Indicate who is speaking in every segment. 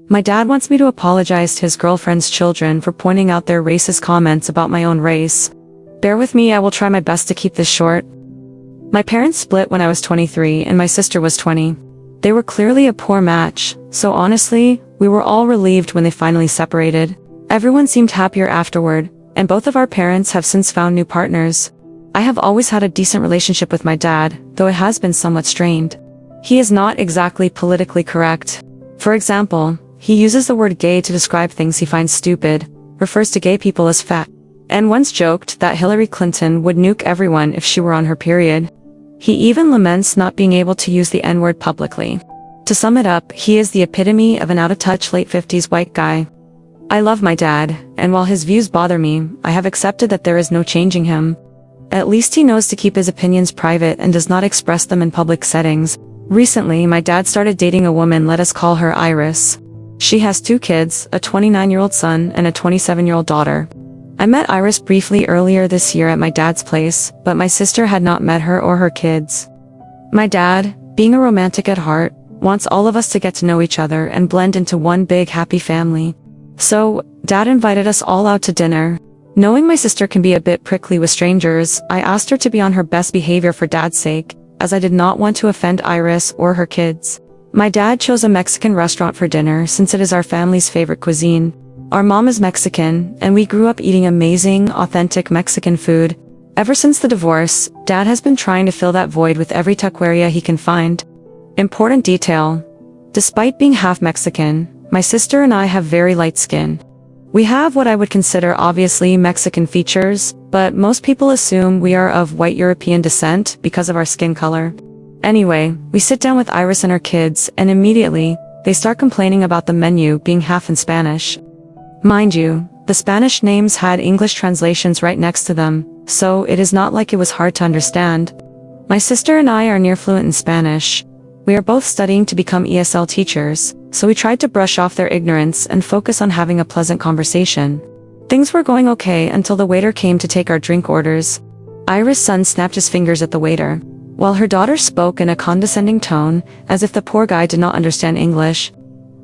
Speaker 1: My dad wants me to apologize to his girlfriend's children for pointing out their racist comments about my own race. Bear with me, I will try my best to keep this short. My parents split when I was 23 and my sister was 20. They were clearly a poor match, so honestly, we were all relieved when they finally separated. Everyone seemed happier afterward, and both of our parents have since found new partners. I have always had a decent relationship with my dad, though it has been somewhat strained. He is not exactly politically correct. For example, he uses the word gay to describe things he finds stupid, refers to gay people as fat, and once joked that Hillary Clinton would nuke everyone if she were on her period. He even laments not being able to use the N-word publicly. To sum it up, he is the epitome of an out-of-touch late 50s white guy. I love my dad, and while his views bother me, I have accepted that there is no changing him. At least he knows to keep his opinions private and does not express them in public settings. Recently, my dad started dating a woman, let us call her Iris. She has 2 kids, a 29-year-old son and a 27-year-old daughter. I met Iris briefly earlier this year at my dad's place, but my sister had not met her or her kids. My dad, being a romantic at heart, wants all of us to get to know each other and blend into one big happy family. So, Dad invited us all out to dinner. Knowing my sister can be a bit prickly with strangers, I asked her to be on her best behavior for Dad's sake, as I did not want to offend Iris or her kids. My dad chose a Mexican restaurant for dinner since it is our family's favorite cuisine. Our mom is Mexican, and we grew up eating amazing, authentic Mexican food. Ever since the divorce, Dad has been trying to fill that void with every taqueria he can find. Important detail. Despite being half Mexican, my sister and I have very light skin. We have what I would consider obviously Mexican features, but most people assume we are of white European descent because of our skin color. Anyway, we sit down with Iris and her kids, and immediately, they start complaining about the menu being half in Spanish. Mind you, the Spanish names had English translations right next to them, so it is not like it was hard to understand. My sister and I are near fluent in Spanish. We are both studying to become ESL teachers, so we tried to brush off their ignorance and focus on having a pleasant conversation. Things were going okay until the waiter came to take our drink orders. Iris' son snapped his fingers at the waiter, while her daughter spoke in a condescending tone, as if the poor guy did not understand English.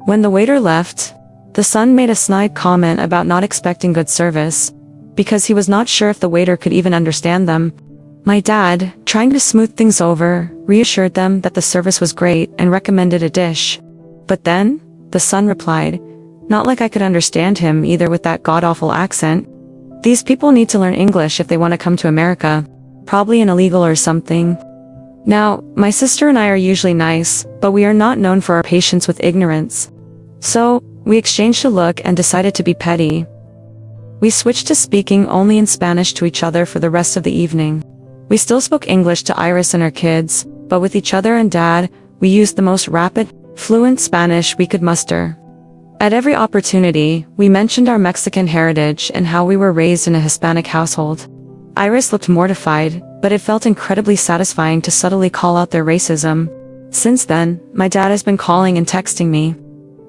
Speaker 1: When the waiter left, the son made a snide comment about not expecting good service, because he was not sure if the waiter could even understand them. My dad, trying to smooth things over, reassured them that the service was great and recommended a dish. But then, the son replied, not like I could understand him either with that god-awful accent. These people need to learn English if they want to come to America. Probably an illegal or something. Now, my sister and I are usually nice, but we are not known for our patience with ignorance. So, we exchanged a look and decided to be petty. We switched to speaking only in Spanish to each other for the rest of the evening. We still spoke English to Iris and her kids, but with each other and Dad, we used the most rapid, fluent Spanish we could muster. At every opportunity, we mentioned our Mexican heritage and how we were raised in a Hispanic household. Iris looked mortified, but it felt incredibly satisfying to subtly call out their racism. Since then, my dad has been calling and texting me.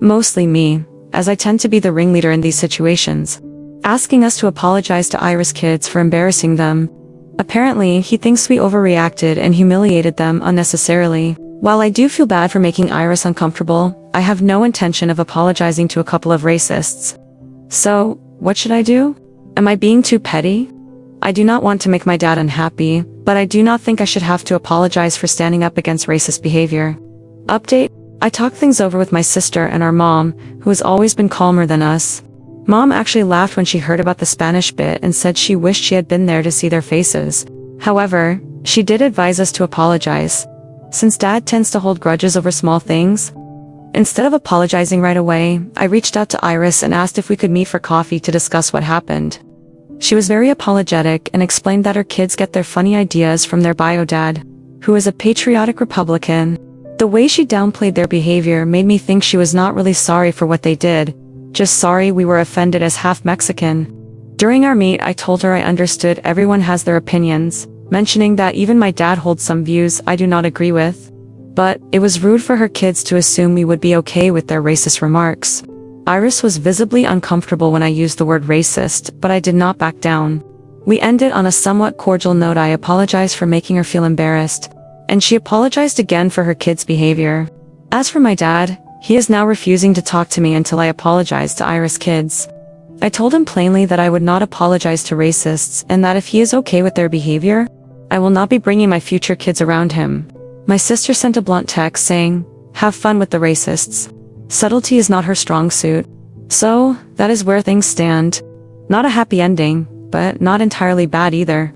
Speaker 1: Mostly me, as I tend to be the ringleader in these situations, asking us to apologize to Iris' kids for embarrassing them. Apparently, he thinks we overreacted and humiliated them unnecessarily. While I do feel bad for making Iris uncomfortable, I have no intention of apologizing to a couple of racists. So, what should I do? Am I being too petty? I do not want to make my dad unhappy, but I do not think I should have to apologize for standing up against racist behavior. Update: I talked things over with my sister and our mom, who has always been calmer than us. Mom actually laughed when she heard about the Spanish bit and said she wished she had been there to see their faces. However, she did advise us to apologize, since Dad tends to hold grudges over small things. Instead of apologizing right away, I reached out to Iris and asked if we could meet for coffee to discuss what happened. She was very apologetic and explained that her kids get their funny ideas from their bio dad, who is a patriotic Republican. The way she downplayed their behavior made me think she was not really sorry for what they did, just sorry we were offended as half Mexican. During our meet, I told her I understood everyone has their opinions, mentioning that even my dad holds some views I do not agree with. But it was rude for her kids to assume we would be okay with their racist remarks. Iris was visibly uncomfortable when I used the word racist, but I did not back down. We ended on a somewhat cordial note. I apologized for making her feel embarrassed, and she apologized again for her kids' behavior. As for my dad, He is now refusing to talk to me until I apologize to Iris kids. I told him plainly that I would not apologize to racists and that if he is okay with their behavior, I will not be bringing my future kids around him. My sister sent a blunt text saying, "Have fun with the racists." Subtlety is not her strong suit. So, that is where things stand. Not a happy ending, but not entirely bad either.